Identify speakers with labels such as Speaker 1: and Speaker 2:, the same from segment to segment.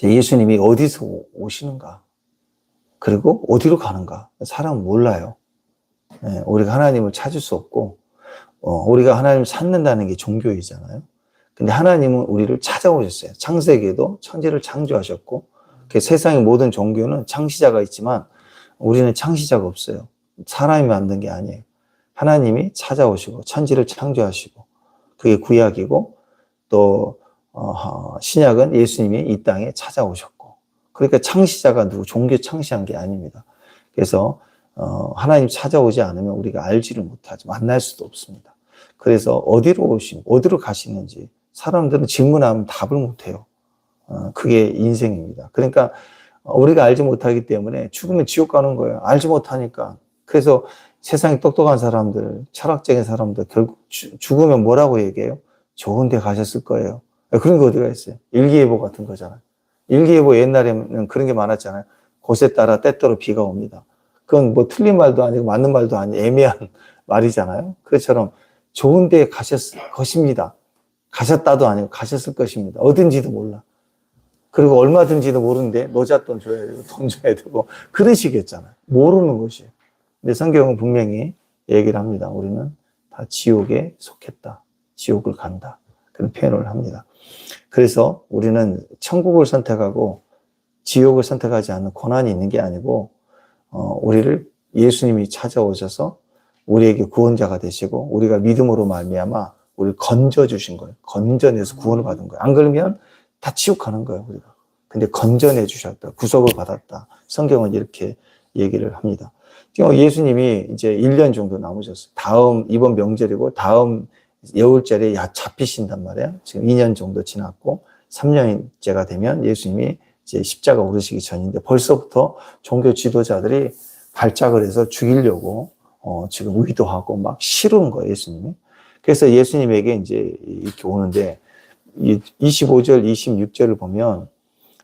Speaker 1: 예수님이 어디서 오시는가? 그리고 어디로 가는가? 사람은 몰라요. 우리가 하나님을 찾을 수 없고, 우리가 하나님을 찾는다는 게 종교이잖아요. 근데 하나님은 우리를 찾아오셨어요. 창세기에도 천지를 창조하셨고, 세상의 모든 종교는 창시자가 있지만 우리는 창시자가 없어요. 사람이 만든 게 아니에요. 하나님이 찾아오시고 천지를 창조하시고, 그게 구약이고, 또 신약은 예수님이 이 땅에 찾아오셨고, 그러니까 창시자가 누구 종교 창시한 게 아닙니다. 그래서 하나님 찾아오지 않으면 우리가 알지를 못하죠. 만날 수도 없습니다. 그래서 어디로 가시는지 사람들은 질문하면 답을 못해요. 그게 인생입니다. 그러니까 우리가 알지 못하기 때문에 죽으면 지옥 가는 거예요. 알지 못하니까. 그래서 세상에 똑똑한 사람들, 철학적인 사람들 결국 죽으면 뭐라고 얘기해요? 좋은 데 가셨을 거예요. 그런 거 어디가 있어요? 일기예보 같은 거잖아요. 일기예보 옛날에는 그런 게 많았잖아요. 곳에 따라 때때로 비가 옵니다. 그건 뭐 틀린 말도 아니고 맞는 말도 아니고 애매한 말이잖아요. 그것처럼 좋은 데 가셨을 것입니다. 가셨다도 아니고 가셨을 것입니다. 어딘지도 몰라. 그리고 얼마든지도 모르는데 노잣돈 줘야 되고 돈 줘야 되고 그러시겠잖아요. 모르는 것이에요. 근데 성경은 분명히 얘기를 합니다. 우리는 다 지옥에 속했다. 지옥을 간다. 그런 표현을 합니다. 그래서 우리는 천국을 선택하고 지옥을 선택하지 않는 고난이 있는 게 아니고 우리를 예수님이 찾아오셔서 우리에게 구원자가 되시고 우리가 믿음으로 말미암아 우리를 건져주신 거예요. 건져내서 구원을 받은 거예요. 안 그러면 다 지옥 가는 거예요, 우리가. 근데 건져내 주셨다. 구속을 받았다. 성경은 이렇게 얘기를 합니다. 예수님이 이제 1년 정도 남으셨어요. 이번 명절이고 다음 여울절에 잡히신단 말이에요. 지금 2년 정도 지났고 3년째가 되면 예수님이 이제 십자가 오르시기 전인데 벌써부터 종교 지도자들이 발작을 해서 죽이려고 지금 의도하고 막 시르는 거예요, 예수님이. 그래서 예수님에게 이제 이렇게 오는데 25절, 26절을 보면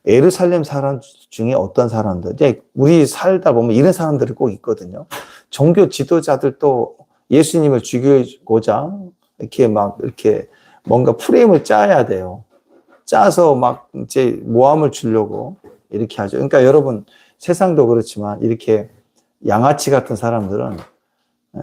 Speaker 1: 예루살렘 사람 중에 어떤 사람들, 우리 살다 보면 이런 사람들이 꼭 있거든요. 종교 지도자들도 예수님을 죽이고자 이렇게 뭔가 프레임을 짜야 돼요. 짜서 막 이제 모함을 주려고 이렇게 하죠. 그러니까 여러분, 세상도 그렇지만 이렇게 양아치 같은 사람들은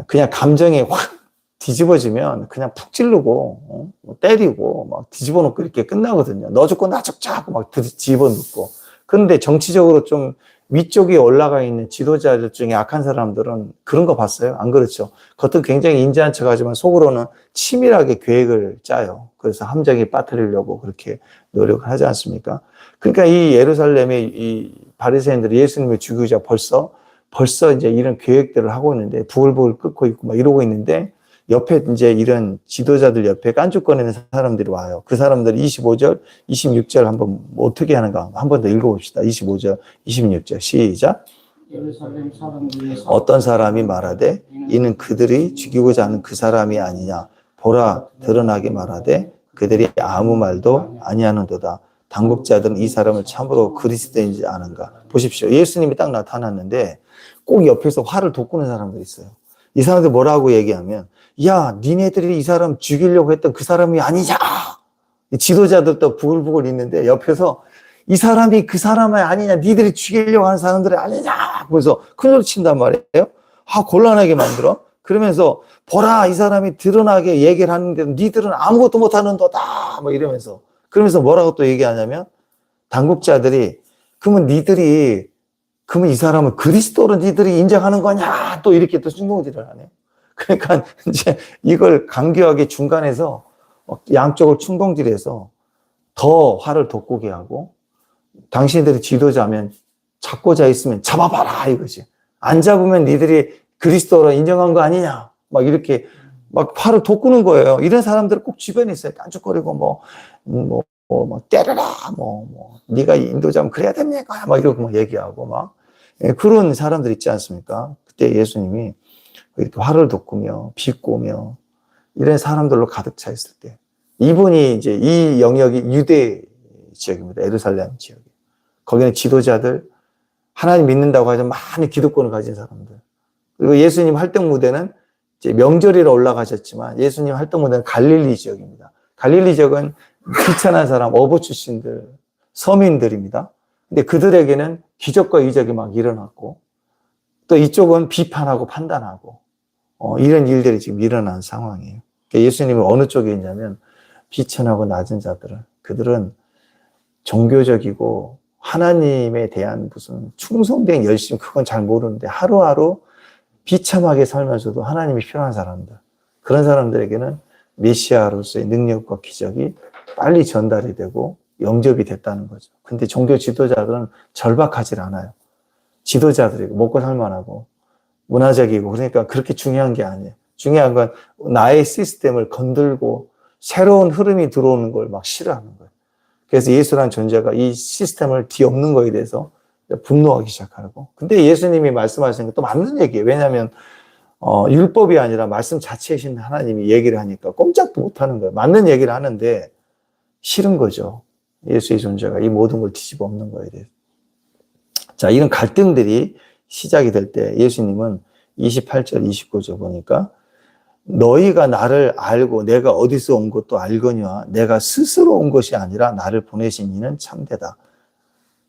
Speaker 1: 그냥 감정이 확 뒤집어지면 그냥 푹 찌르고 때리고 막 뒤집어 놓고 이렇게 끝나거든요. 너 죽고 나 죽자 하고 막 집어넣고. 그런데 정치적으로 좀 위쪽에 올라가 있는 지도자들 중에 악한 사람들은 그런 거 봤어요? 안 그렇죠? 겉은 굉장히 인자한 척하지만 속으로는 치밀하게 계획을 짜요. 그래서 함정에 빠뜨리려고 그렇게 노력을 하지 않습니까? 그러니까 이 예루살렘의 이 바리새인들이 예수님을 죽이자 벌써 이제 이런 계획들을 하고 있는데 부글부글 끓고 있고 막 이러고 있는데 옆에 이제 이런 지도자들 옆에 깐죽거리는 사람들이 와요. 그 사람들이 25절, 26절 한번 어떻게 하는가 한 번 더 읽어봅시다. 25절, 26절 시작. 어떤 사람이 말하되 이는 그들이 죽이고자 하는 그 사람이 아니냐. 보라 드러나게 말하되 그들이 아무 말도 아니하는도다. 당국자들은 이 사람을 참으로 그리스도인지 아는가. 보십시오. 예수님이 딱 나타났는데 꼭 옆에서 화를 돋구는 사람들이 있어요. 이 사람들 뭐라고 얘기하면 야, 니네들이 이 사람 죽이려고 했던 그 사람이 아니냐. 지도자들도 부글부글 있는데 옆에서 이 사람이 그 사람이 아니냐. 니들이 죽이려고 하는 사람들이 아니냐. 그래서 큰소리 친단 말이에요. 곤란하게 만들어. 그러면서 보라, 이 사람이 드러나게 얘기를 하는데 니들은 아무것도 못하는도다. 뭐 이러면서. 그러면서 뭐라고 또 얘기하냐면 당국자들이 그러면 이 사람은 그리스도로 니들이 인정하는 거냐. 또 이렇게 또 충동질을 하네요. 그러니까 이제 이걸 간교하게 중간에서 양쪽을 충동질해서 더 화를 돋구게 하고 당신들이 지도자면 잡고자 있으면 잡아봐라 이거지. 안 잡으면 니들이 그리스도로 인정한 거 아니냐. 막 이렇게 막 화를 돋구는 거예요. 이런 사람들 꼭 주변에 있어요. 깐죽거리고 뭐 때려라. 네가 인도자면 그래야 됩니까? 막 이러고 막 얘기하고 막 그런 사람들 있지 않습니까? 그때 예수님이 이렇게 화를 돋구며 비꼬며 이런 사람들로 가득 차 있을 때 이분이 이제 이 영역이 유대 지역입니다. 예루살렘 지역이. 거기는 지도자들 하나님 믿는다고 하죠. 많이 기득권을 가진 사람들. 그리고 예수님 활동 무대는 이제 명절이라 올라가셨지만 예수님 활동 무대는 갈릴리 지역입니다. 갈릴리 지역은 귀천한 사람, 어부 출신들, 서민들입니다. 근데 그들에게는 기적과 이적이 막 일어났고, 또 이쪽은 비판하고 판단하고, 이런 일들이 지금 일어난 상황이에요. 그러니까 예수님은 어느 쪽에 있냐면, 비천하고 낮은 자들은, 그들은 종교적이고, 하나님에 대한 무슨 충성된 열심, 그건 잘 모르는데, 하루하루 비참하게 살면서도 하나님이 필요한 사람들, 그런 사람들에게는 메시아로서의 능력과 기적이 빨리 전달이 되고 영접이 됐다는 거죠. 근데 종교 지도자들은 절박하지 않아요. 지도자들이고 먹고 살만하고 문화적이고, 그러니까 그렇게 중요한 게 아니에요. 중요한 건 나의 시스템을 건들고 새로운 흐름이 들어오는 걸 막 싫어하는 거예요. 그래서 예수라는 존재가 이 시스템을 뒤엎는 거에 대해서 분노하기 시작하고. 근데 예수님이 말씀하시는 게 또 맞는 얘기예요. 왜냐하면 율법이 아니라 말씀 자체이신 하나님이 얘기를 하니까 꼼짝도 못하는 거예요. 맞는 얘기를 하는데 싫은 거죠. 예수의 존재가 이 모든 걸 뒤집어 엎는 거에 대해서. 자, 이런 갈등들이 시작이 될 때 예수님은 28절, 29절 보니까 너희가 나를 알고 내가 어디서 온 것도 알거니와 내가 스스로 온 것이 아니라 나를 보내신 이는 참되다.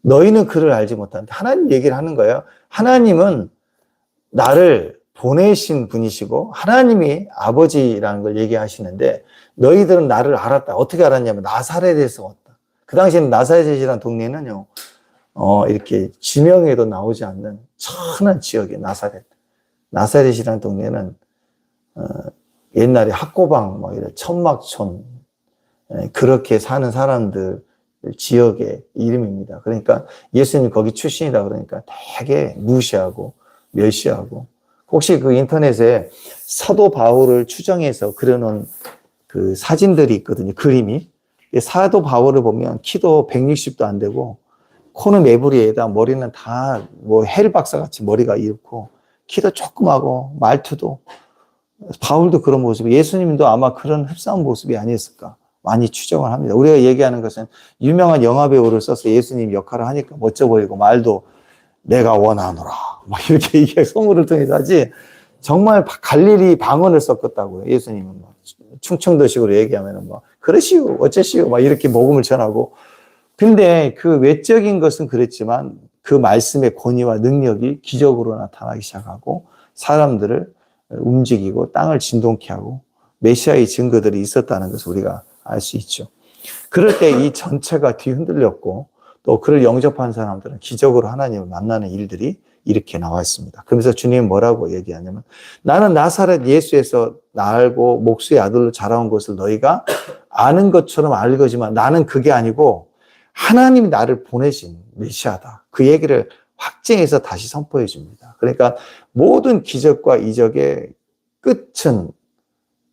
Speaker 1: 너희는 그를 알지 못한다. 하나님 얘기를 하는 거예요. 하나님은 나를 보내신 분이시고 하나님이 아버지라는 걸 얘기하시는데 너희들은 나를 알았다. 어떻게 알았냐면 나사렛에서 왔다. 그 당시에는 나사렛이라는 동네는요, 이렇게 지명에도 나오지 않는 천한 지역이에요. 나사렛이라는 동네는 옛날에 학고방, 이런 천막촌, 그렇게 사는 사람들 지역의 이름입니다. 그러니까 예수님 거기 출신이다 그러니까 되게 무시하고 멸시하고. 혹시 그 인터넷에 사도 바울을 추정해서 그려놓은 그 사진들이 있거든요. 그림이. 사도 바울을 보면 키도 160도 안 되고 코는 매부리에다 머리는 다 헬 박사같이 머리가 이렇고 키도 조그마고 말투도, 바울도 그런 모습이, 예수님도 아마 그런 흡사한 모습이 아니었을까 많이 추정을 합니다. 우리가 얘기하는 것은 유명한 영화배우를 써서 예수님 역할을 하니까 멋져 보이고 말도 내가 원하노라 막 이렇게 얘기해 성우를 통해서 하지, 정말 갈릴리 방언을 섞었다고요. 예수님은 막 충청도식으로 얘기하면은 막 그러시오 어쩌시오 막 이렇게 복음을 전하고. 근데 그 외적인 것은 그랬지만 그 말씀의 권위와 능력이 기적으로 나타나기 시작하고 사람들을 움직이고 땅을 진동케 하고 메시아의 증거들이 있었다는 것을 우리가 알 수 있죠. 그럴 때 이 전체가 뒤흔들렸고 또 그를 영접한 사람들은 기적으로 하나님을 만나는 일들이 이렇게 나와 있습니다. 그러면서 주님은 뭐라고 얘기하냐면 나는 나사렛 예수에서 알고 목수의 아들로 자라온 것을 너희가 아는 것처럼 알거지만 나는 그게 아니고 하나님이 나를 보내신 메시아다. 그 얘기를 확증해서 다시 선포해 줍니다. 그러니까 모든 기적과 이적의 끝은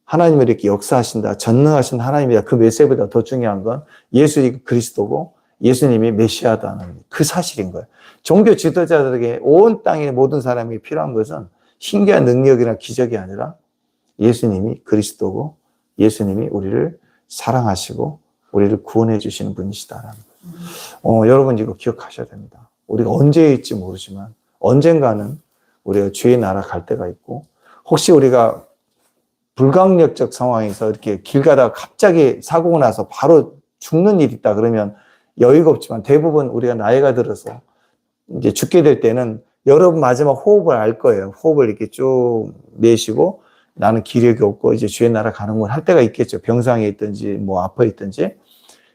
Speaker 1: 하나님이 이렇게 역사하신다, 전능하신 하나님이다. 그 메시아보다 더 중요한 건 예수님이 그리스도고 예수님이 메시아다는 그 사실인 거예요. 종교 지도자들에게 온 땅의 모든 사람이 필요한 것은 신기한 능력이나 기적이 아니라 예수님이 그리스도고 예수님이 우리를 사랑하시고 우리를 구원해 주시는 분이시다라는 거예요. 여러분 이거 기억하셔야 됩니다. 우리가 언제일지 모르지만 언젠가는 우리가 주의 나라 갈 때가 있고, 혹시 우리가 불강력적 상황에서 이렇게 길 가다가 갑자기 사고가 나서 바로 죽는 일이 있다 그러면 여유가 없지만 대부분 우리가 나이가 들어서 이제 죽게 될 때는 여러분 마지막 호흡을 알 거예요. 호흡을 이렇게 쭉 내쉬고 나는 기력이 없고 이제 주의 나라 가는 걸 할 때가 있겠죠. 병상에 있든지 아파 있든지.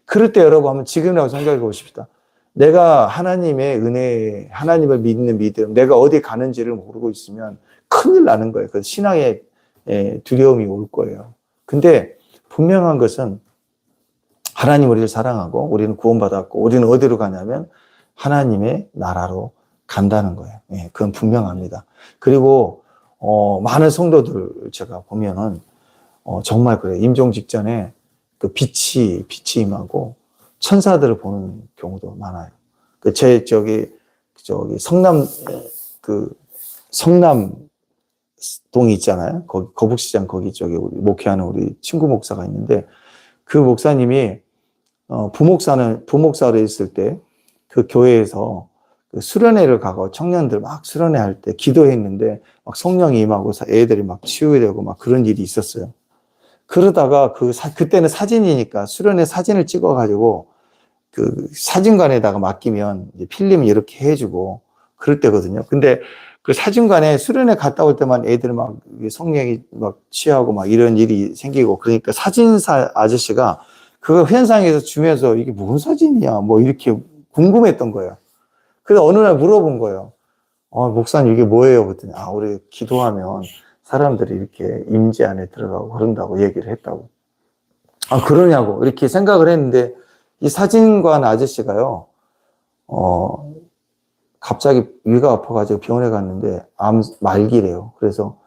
Speaker 1: 그럴 때 여러분 한번 지금이라고 생각해 보십시다. 내가 하나님의 은혜, 하나님을 믿는 믿음, 내가 어디 가는지를 모르고 있으면 큰일 나는 거예요. 그래서 신앙의 두려움이 올 거예요. 근데 분명한 것은 하나님 우리를 사랑하고 우리는 구원받았고 우리는 어디로 가냐면 하나님의 나라로 간다는 거예요. 그건 분명합니다. 그리고 많은 성도들 제가 보면은 정말 그래요. 임종 직전에 그 빛이 임하고 천사들을 보는 경우도 많아요. 성남 동이 있잖아요. 거기 거북시장 거기 쪽에 우리 목회하는 우리 친구 목사가 있는데 그 목사님이 부목사로 있을 때 그 교회에서 그 수련회를 가고 청년들 막 수련회 할 때 기도했는데 막 성령이 임하고 애들이 막 치유되고 막 그런 일이 있었어요. 그러다가 그때는 사진이니까 수련회 사진을 찍어가지고 그 사진관에다가 맡기면 이제 필름 이렇게 해주고 그럴 때거든요. 근데 그 사진관에 수련회 갔다 올 때만 애들 막 성령이 막 취하고 막 이런 일이 생기고 그러니까 사진사 아저씨가 그거 현상에서 주면서 이게 무슨 사진이야 뭐 이렇게 궁금했던 거예요. 그래서 어느 날 물어본 거예요. 목사님 이게 뭐예요? 그랬더니 우리 기도하면 사람들이 이렇게 임재 안에 들어가고 그런다고 얘기를 했다고. 그러냐고 이렇게 생각을 했는데 이 사진관 아저씨가요. 갑자기 위가 아파가지고 병원에 갔는데 암 말기래요. 그래서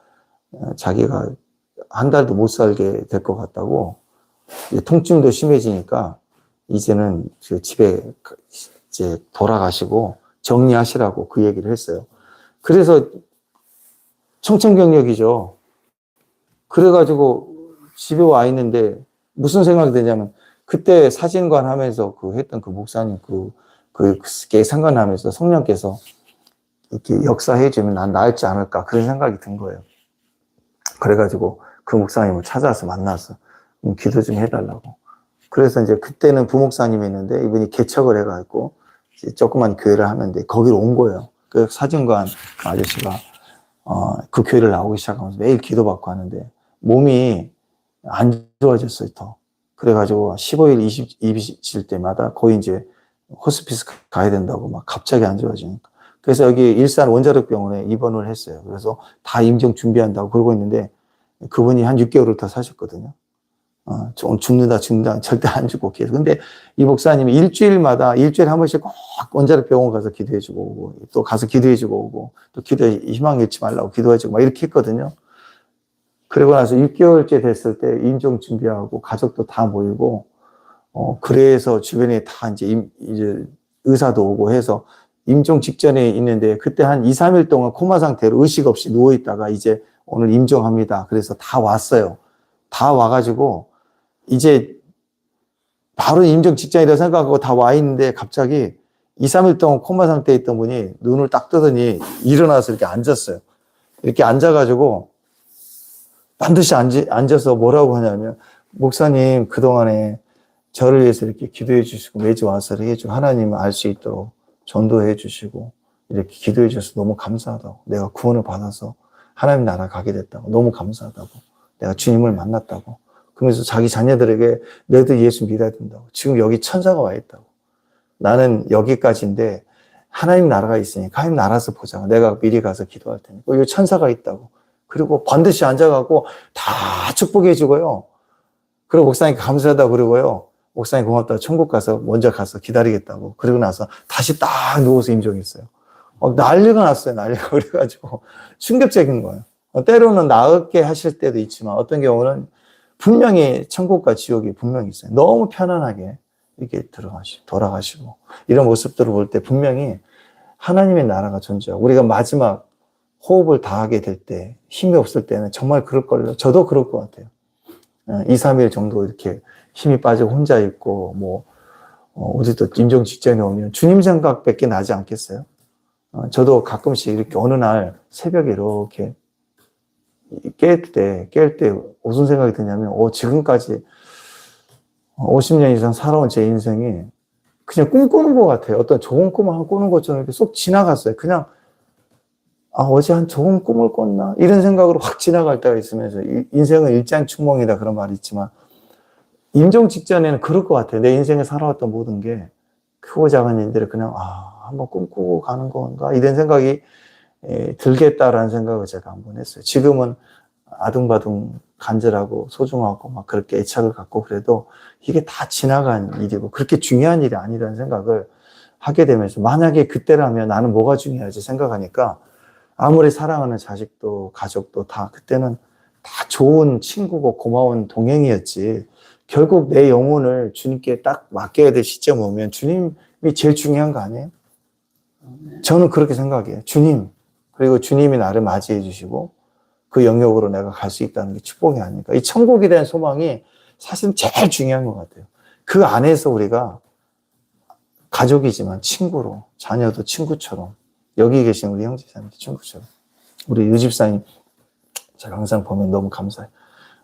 Speaker 1: 자기가 한 달도 못 살게 될 것 같다고 통증도 심해지니까 이제는 집에 이제 돌아가시고 정리하시라고 그 얘기를 했어요. 그래서 청천벽력이죠. 그래가지고 집에 와 있는데 무슨 생각이 드냐면 그때 사진관 하면서 했던 그 목사님 그게 상관하면서 성령께서 이렇게 역사해 주면 난 나을지 않을까 그런 생각이 든 거예요. 그래가지고 그 목사님을 찾아서 만나서 기도 좀 해달라고. 그래서 이제 그때는 부목사님이었는데 이분이 개척을 해가지고 조그만 교회를 하는데 거기로 온 거예요. 그 사진관 아저씨가 그 교회를 나오기 시작하면서 매일 기도받고 하는데 몸이 안 좋아졌어요, 더. 그래가지고 15일, 20일 때마다 거의 이제 호스피스 가야 된다고 막 갑자기 안 좋아지니까. 그래서 여기 일산 원자력병원에 입원을 했어요. 그래서 다 임종 준비한다고 그러고 있는데 그분이 한 6개월을 더 사셨거든요. 죽는다 절대 안 죽고 계속. 근데 이 목사님이 일주일에 한 번씩 꼭 원자력병원 가서 기도해주고 오고 또 가서 기도해주고 오고 또 기도에 희망 잃지 말라고 기도해주고 막 이렇게 했거든요. 그리고 나서 6개월째 됐을 때 임종 준비하고 가족도 다 모이고 그래서 주변에 다 이제 의사도 오고 해서 임종 직전에 있는데 그때 한 2, 3일 동안 코마 상태로 의식 없이 누워 있다가 이제 오늘 임종합니다. 그래서 다 왔어요. 다 와가지고 이제 바로 임종 직전이라고 생각하고 다 와 있는데 갑자기 2, 3일 동안 코마 상태에 있던 분이 눈을 딱 뜨더니 일어나서 이렇게 앉았어요. 이렇게 앉아가지고 반드시 앉아서 뭐라고 하냐면 목사님 그동안에 저를 위해서 이렇게 기도해 주시고 매주 와서 해주고 하나님을 알 수 있도록 전도해 주시고 이렇게 기도해 주셔서 너무 감사하다고 내가 구원을 받아서 하나님 나라 가게 됐다고 너무 감사하다고 내가 주님을 만났다고 그러면서 자기 자녀들에게 너희들 예수 믿어야 된다고 지금 여기 천사가 와 있다고 나는 여기까지인데 하나님 나라가 있으니까 하나님 나라에서 보자 내가 미리 가서 기도할 테니까 여기 천사가 있다고 그리고 반드시 앉아가고 다 축복해 주고요 그리고 목사님 감사하다고 그러고요 목사님 고맙다고 천국 가서 먼저 가서 기다리겠다고 그러고 나서 다시 딱 누워서 임종했어요. 난리가 났어요. 난리가. 그래가지고 충격적인 거예요. 때로는 나을게 하실 때도 있지만 어떤 경우는 분명히 천국과 지옥이 분명히 있어요. 너무 편안하게 이렇게 돌아가시고 이런 모습들을 볼 때 분명히 하나님의 나라가 존재하고 우리가 마지막 호흡을 다하게 될 때 힘이 없을 때는 정말 그럴 걸요. 저도 그럴 것 같아요. 2, 3일 정도 이렇게 힘이 빠지고 혼자 있고 어디도 임종 직전에 오면 주님 생각밖에 나지 않겠어요? 저도 가끔씩 이렇게 어느 날 새벽에 이렇게 깰 때 무슨 생각이 드냐면 지금까지 50년 이상 살아온 제 인생이 그냥 꿈꾸는 것 같아요. 어떤 좋은 꿈을 꾸는 것처럼 이렇게 쏙 지나갔어요. 그냥 어제 한 좋은 꿈을 꿨나? 이런 생각으로 확 지나갈 때가 있으면서 인생은 일장춘몽이다 그런 말이 있지만 임종 직전에는 그럴 것 같아요. 내 인생에 살아왔던 모든 게 크고 작은 일들을 그냥 한번 꿈꾸고 가는 건가 이런 생각이 들겠다라는 생각을 제가 한번 했어요. 지금은 아둥바둥 간절하고 소중하고 막 그렇게 애착을 갖고 그래도 이게 다 지나간 일이고 그렇게 중요한 일이 아니라는 생각을 하게 되면서 만약에 그때라면 나는 뭐가 중요하지 생각하니까 아무리 사랑하는 자식도 가족도 다 그때는 다 좋은 친구고 고마운 동행이었지 결국 내 영혼을 주님께 딱 맡겨야 될 시점에 오면 주님이 제일 중요한 거 아니에요? 저는 그렇게 생각해요. 주님 그리고 주님이 나를 맞이해 주시고 그 영역으로 내가 갈 수 있다는 게 축복이 아닐까. 이 천국에 대한 소망이 사실 제일 중요한 것 같아요. 그 안에서 우리가 가족이지만 친구로 자녀도 친구처럼 여기 계신 우리 형제자매도 친구처럼 우리 유집사님 제가 항상 보면 너무 감사해요.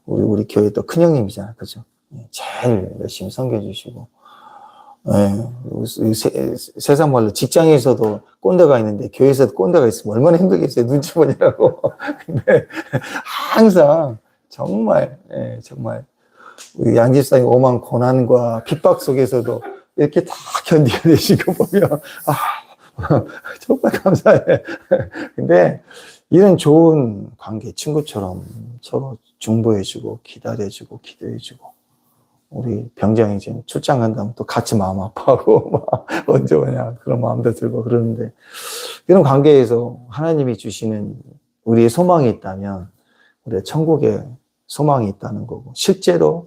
Speaker 1: 우리 교회 또 큰형님이잖아요. 그죠? 제일 열심히 섬겨주시고 세상 말로 직장에서도 꼰대가 있는데 교회에서도 꼰대가 있으면 얼마나 힘들겠어요. 눈치 보느라고. 근데 항상 정말 정말 우리 양 집사님 오만 고난과 핍박 속에서도 이렇게 다 견디내시고 보면 정말 감사해. 근데 이런 좋은 관계, 친구처럼 서로 중보해주고 기다려주고 기도해주고, 우리 병장이 지금 출장 간다면 또 같이 마음 아파하고 막 언제 오냐 그런 마음도 들고 그러는데, 이런 관계에서 하나님이 주시는 우리의 소망이 있다면 우리의 천국에 소망이 있다는 거고, 실제로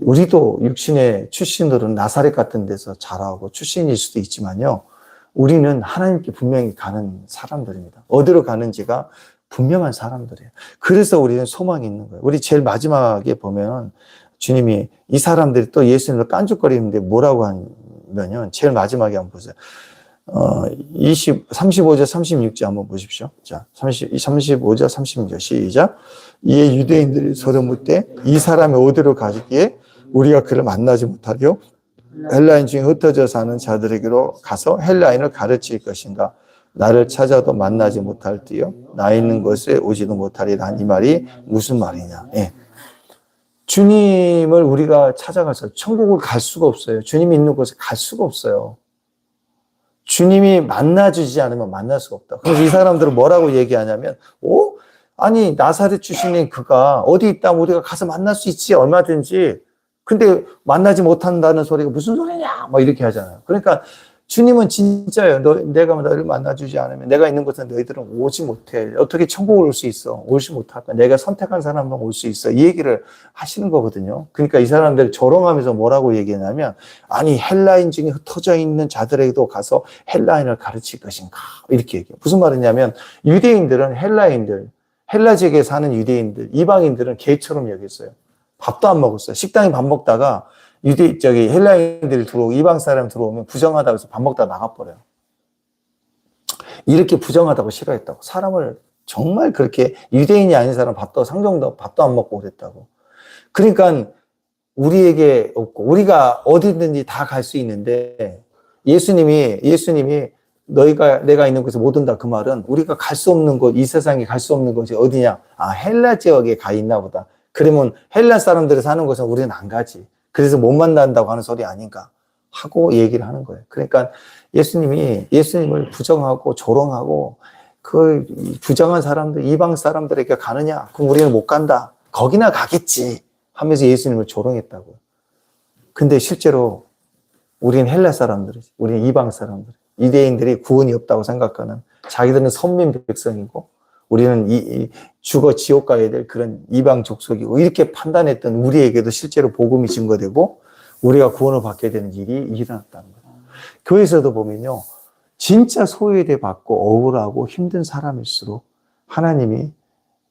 Speaker 1: 우리도 육신의 출신들은 나사렛 같은 데서 자라고 출신일 수도 있지만요, 우리는 하나님께 분명히 가는 사람들입니다. 어디로 가는지가 분명한 사람들이에요. 그래서 우리는 소망이 있는 거예요. 우리 제일 마지막에 보면 주님이 이 사람들이 또 예수님을 깐죽거리는데 뭐라고 하면요, 제일 마지막에 한번 보세요. 35절 36절 한번 보십시오. 자, 35절 36절 시작. 이에 유대인들이 서로 묻되 이 사람이 어디로 가시기에 우리가 그를 만나지 못하리요? 헬라인 중에 흩어져 사는 자들에게로 가서 헬라인을 가르칠 것인가? 나를 찾아도 만나지 못할지요? 나 있는 곳에 오지도 못하리라. 이 말이 무슨 말이냐? 주님을 우리가 찾아가서 천국을 갈 수가 없어요. 주님이 있는 곳에 갈 수가 없어요. 주님이 만나주지 않으면 만날 수가 없다. 그래서 이 사람들은 뭐라고 얘기하냐면, 아니 나사렛 출신인 그가 어디 있다면 우리가 가서 만날 수 있지, 얼마든지. 근데 만나지 못한다는 소리가 무슨 소리냐 막 이렇게 하잖아요. 그러니까 주님은 진짜예요. 내가 너희를 만나주지 않으면 내가 있는 곳에 너희들은 오지 못해. 어떻게 천국을 올 수 있어? 오지 못할까? 내가 선택한 사람만 올 수 있어. 이 얘기를 하시는 거거든요. 그러니까 이 사람들 조롱하면서 뭐라고 얘기하냐면, 아니 헬라인 중에 흩어져 있는 자들에게도 가서 헬라인을 가르칠 것인가? 이렇게 얘기해요. 무슨 말이냐면, 유대인들은 헬라 지역에 사는 유대인들, 이방인들은 개처럼 여겼어요. 밥도 안 먹었어요. 식당에 밥 먹다가 헬라인들이 들어오고 이방 사람 들어오면 부정하다고 해서 밥 먹다 나가버려요. 이렇게 부정하다고 싫어했다고. 사람을 정말 그렇게 유대인이 아닌 사람 상정도 밥도 안 먹고 그랬다고. 그러니까 우리에게 없고, 우리가 어디든지 다 갈 수 있는데, 예수님이 내가 있는 곳에 못 온다 그 말은, 우리가 갈 수 없는 곳, 이 세상에 갈 수 없는 곳이 어디냐? 헬라 지역에 가 있나 보다. 그러면 헬라 사람들이 사는 곳은 우리는 안 가지. 그래서 못 만난다고 하는 소리 아닌가 하고 얘기를 하는 거예요. 그러니까 예수님을 부정하고 조롱하고, 그 부정한 사람들, 이방 사람들에게 가느냐? 그럼 우리는 못 간다. 거기나 가겠지 하면서 예수님을 조롱했다고요. 근데 실제로 우리는 헬라 사람들이지. 우리는 이방 사람들. 유대인들이 구원이 없다고 생각하는, 자기들은 선민 백성이고 우리는 죽어 지옥 가야 될 그런 이방 족속이고, 이렇게 판단했던 우리에게도 실제로 복음이 증거되고 우리가 구원을 받게 되는 일이 일어났다는 거예요. 교회에서도 보면요, 진짜 소외대 받고 억울하고 힘든 사람일수록 하나님이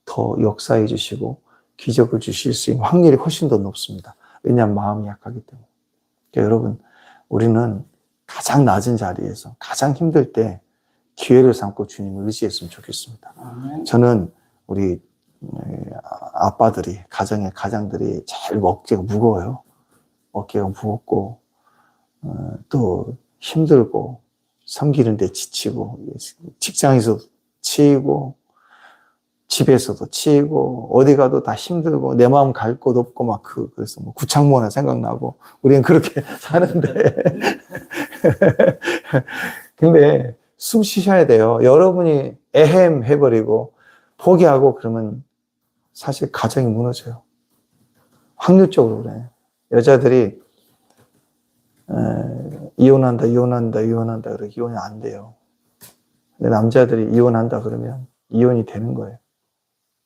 Speaker 1: 더 역사해 주시고 기적을 주실 수 있는 확률이 훨씬 더 높습니다. 왜냐하면 마음이 약하기 때문에. 그러니까 여러분, 우리는 가장 낮은 자리에서 가장 힘들 때 기회를 삼고 주님을 의지했으면 좋겠습니다. 저는 우리 아빠들이, 가장들이 제일 어깨가 무거워요. 어깨가 무겁고, 또 힘들고, 섬기는데 지치고, 직장에서도 치이고, 집에서도 치이고, 어디 가도 다 힘들고, 내 마음 갈 곳 없고, 그래서 구창모나 생각나고, 우리는 그렇게 사는데. 근데 숨 쉬셔야 돼요. 여러분이 에헴 해버리고, 포기하고 그러면 사실 가정이 무너져요. 확률적으로 그래. 여자들이, 이혼한다 그러고 이혼이 안 돼요. 근데 남자들이 이혼한다 그러면 이혼이 되는 거예요.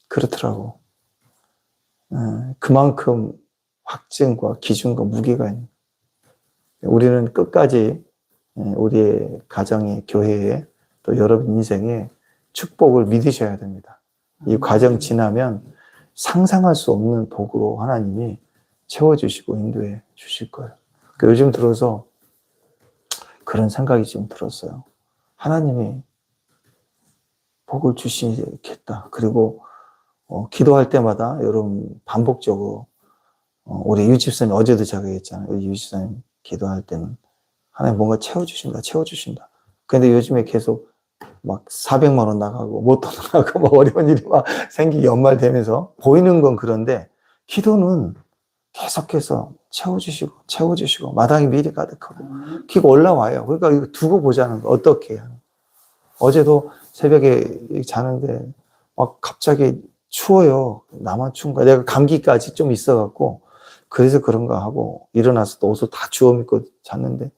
Speaker 1: 그렇더라고. 그만큼 확증과 기준과 무게가 있는. 우리는 끝까지 우리의 가정에, 교회에, 또 여러분 인생에 축복을 믿으셔야 됩니다. 이 과정 지나면 상상할 수 없는 복으로 하나님이 채워주시고 인도해 주실 거예요. 요즘 들어서 그런 생각이 좀 들었어요. 하나님이 복을 주시겠다. 그리고 기도할 때마다 여러분 반복적으로, 우리 유집사님 어제도 제가 얘기했잖아요. 유집사님 기도할 때는 하나님 뭔가 채워주신다. 근데 요즘에 계속 막 400만 원 나가고 못 나가고 막 어려운 일이 막 생기기 연말되면서 보이는 건 그런데 기도는 계속해서 채워주시고 마당이 미리 가득하고 기가 올라와요. 그러니까 이거 두고 보자는 거 어떻게 해요? 어제도 새벽에 자는데 막 갑자기 추워요. 나만 추운가? 내가 감기까지 좀 있어갖고 그래서 그런가 하고 일어나서 또 옷을 다 주워 입고 잤는데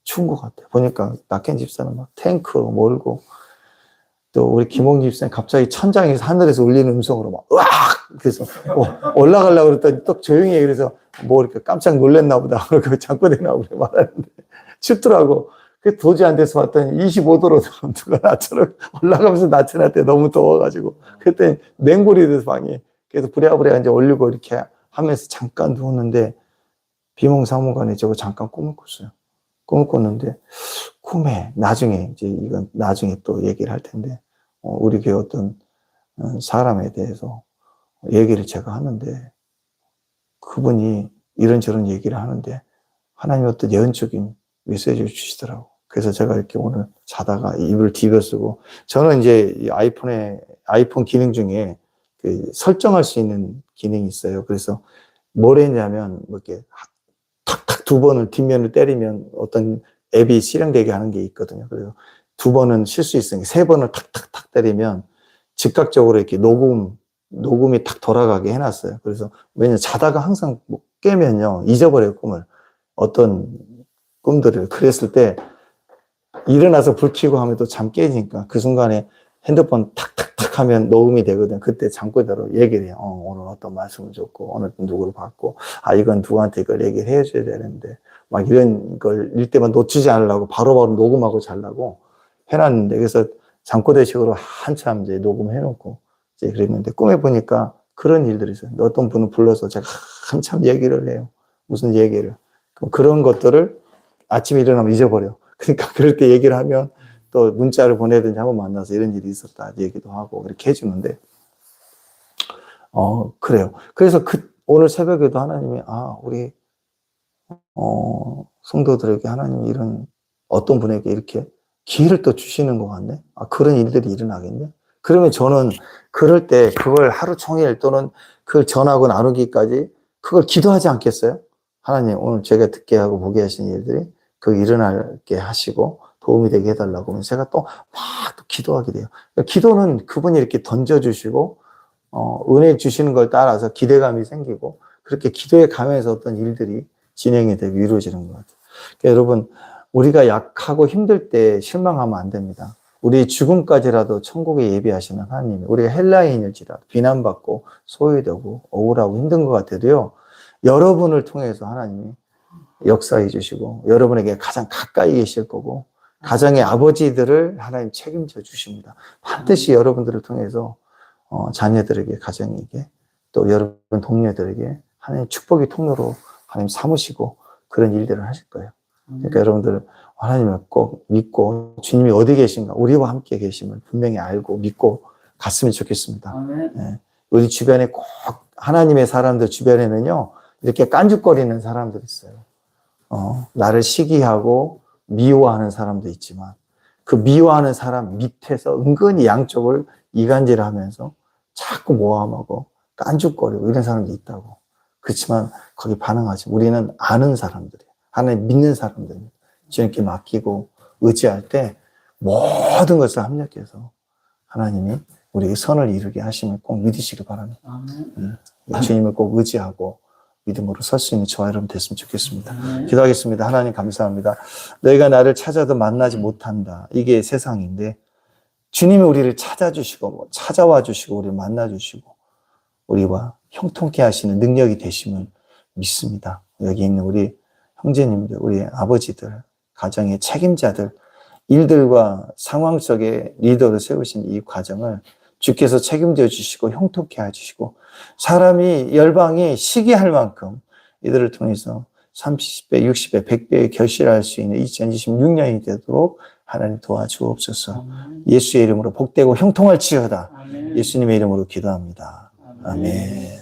Speaker 1: 추운 것 같아. 보니까 낙현 집사는 막 탱크 몰고 또 우리 김홍 집사님 갑자기 천장에서 하늘에서 울리는 음성으로 막 으악! 그래서 올라가려고 그랬더니 또 조용히 해. 그래서 뭐 이렇게 깜짝 놀랐나 보다. 그러고 잠꼬대나 그래 말하는데 춥더라고. 그 도저히 안 돼서 봤더니 25도로 누가 나처럼 올라가면서 나타날 너무 더워가지고 그때 냉골이 돼서 방이 그래서 부랴부랴 이제 올리고 이렇게 하면서 잠깐 누웠는데 비몽사몽간에 저거 잠깐 꿈을 꿨어요. 꿈을 꿨는데 꿈에 나중에 이제 이건 나중에 또 얘기를 할 텐데 우리 교회 어떤 사람에 대해서 얘기를 제가 하는데 그분이 이런저런 얘기를 하는데 하나님이 어떤 예언적인 메시지를 주시더라고. 그래서 제가 이렇게 오늘 자다가 입을 뒤집어쓰고 저는 이제 이 아이폰 기능 중에 그 설정할 수 있는 기능이 있어요. 그래서 뭘 했냐면 뭐 이렇게 탁탁 두 번을 뒷면을 때리면 어떤 앱이 실행되게 하는 게 있거든요. 그래서 두 번은 쉴 수 있으니까 세 번을 탁탁탁 때리면 즉각적으로 이렇게 녹음이 탁 돌아가게 해놨어요. 그래서 왜냐면 자다가 항상 뭐 깨면요 잊어버려요 꿈을. 어떤 꿈들을. 그랬을 때 일어나서 불 켜고 하면 또 잠 깨지니까 그 순간에 핸드폰 탁탁탁 하면 녹음이 되거든. 그때 잠꼬대로 얘기를 해요. 오늘 어떤 말씀을 줬고 오늘 누구를 봤고 이건 누구한테 이걸 얘기를 해줘야 되는데 막 이런 걸 일때만 놓치지 않으려고 바로바로 녹음하고 자려고 해놨는데 그래서 잠꼬대식으로 한참 이제 녹음해놓고 이제 그랬는데 꿈에 보니까 그런 일들이 있어요. 어떤 분을 불러서 제가 한참 얘기를 해요. 무슨 얘기를. 그런 것들을 아침에 일어나면 잊어버려. 그러니까 그럴 때 얘기를 하면 또 문자를 보내든지 한번 만나서 이런 일이 있었다 얘기도 하고 이렇게 해주는데 그래요. 그래서 오늘 새벽에도 하나님이 우리 성도들에게 하나님이 이런 어떤 분에게 이렇게 기회를 또 주시는 것 같네. 그런 일들이 일어나겠네. 그러면 저는 그럴 때 그걸 하루 종일 또는 그걸 전하고 나누기까지 그걸 기도하지 않겠어요? 하나님 오늘 제가 듣게 하고 보게 하신 일들이 그 일어나게 하시고 도움이 되게 해달라고 하면 제가 또 막 또 기도하게 돼요. 기도는 그분이 이렇게 던져주시고 은혜 주시는 걸 따라서 기대감이 생기고 그렇게 기도에 가면서 어떤 일들이 진행이 되고 이루어지는 것 같아요. 그러니까 여러분 우리가 약하고 힘들 때 실망하면 안 됩니다. 우리 죽음까지라도 천국에 예비하시는 하나님이 우리가 헬라인일지라도 비난받고 소외되고 억울하고 힘든 것 같아도요. 여러분을 통해서 하나님이 역사해 주시고 여러분에게 가장 가까이 계실 거고 가정의 아버지들을 하나님 책임져 주십니다. 반드시 여러분들을 통해서 자녀들에게 가정에게 또 여러분 동료들에게 하나님 축복의 통로로 하나님 삼으시고 그런 일들을 하실 거예요. 그러니까 여러분들 하나님을 꼭 믿고 주님이 어디 계신가 우리와 함께 계심을 분명히 알고 믿고 갔으면 좋겠습니다. 네. 우리 주변에 꼭 하나님의 사람들 주변에는요 이렇게 깐죽거리는 사람들이 있어요. 나를 시기하고 미워하는 사람도 있지만 그 미워하는 사람 밑에서 은근히 양쪽을 이간질하면서 자꾸 모함하고 깐죽거리고 이런 사람도 있다고. 그렇지만 거기 반응하지. 우리는 아는 사람들이에요. 하나님 믿는 사람들입니다. 주님께 맡기고 의지할 때 모든 것을 합력해서 하나님이 우리에게 선을 이루게 하심을 꼭 믿으시기 바랍니다. 주님을 꼭 의지하고 믿음으로 설 수 있는 저와 여러분 됐으면 좋겠습니다. 기도하겠습니다. 하나님 감사합니다. 너희가 나를 찾아도 만나지 못한다. 이게 세상인데 주님이 우리를 찾아주시고 찾아와 주시고 우리를 만나주시고 우리와 형통케 하시는 능력이 되심을 믿습니다. 여기 있는 우리 형제님들, 우리 아버지들, 가정의 책임자들, 일들과 상황 속에 리더로 세우신 이 과정을 주께서 책임져 주시고 형통케 해주시고 사람이 열방이 시기할 만큼 이들을 통해서 30배, 60배, 100배의 결실할 수 있는 2026년이 되도록 하나님 도와주옵소서. 예수의 이름으로 복되고 형통할지어다. 예수님의 이름으로 기도합니다. 아멘.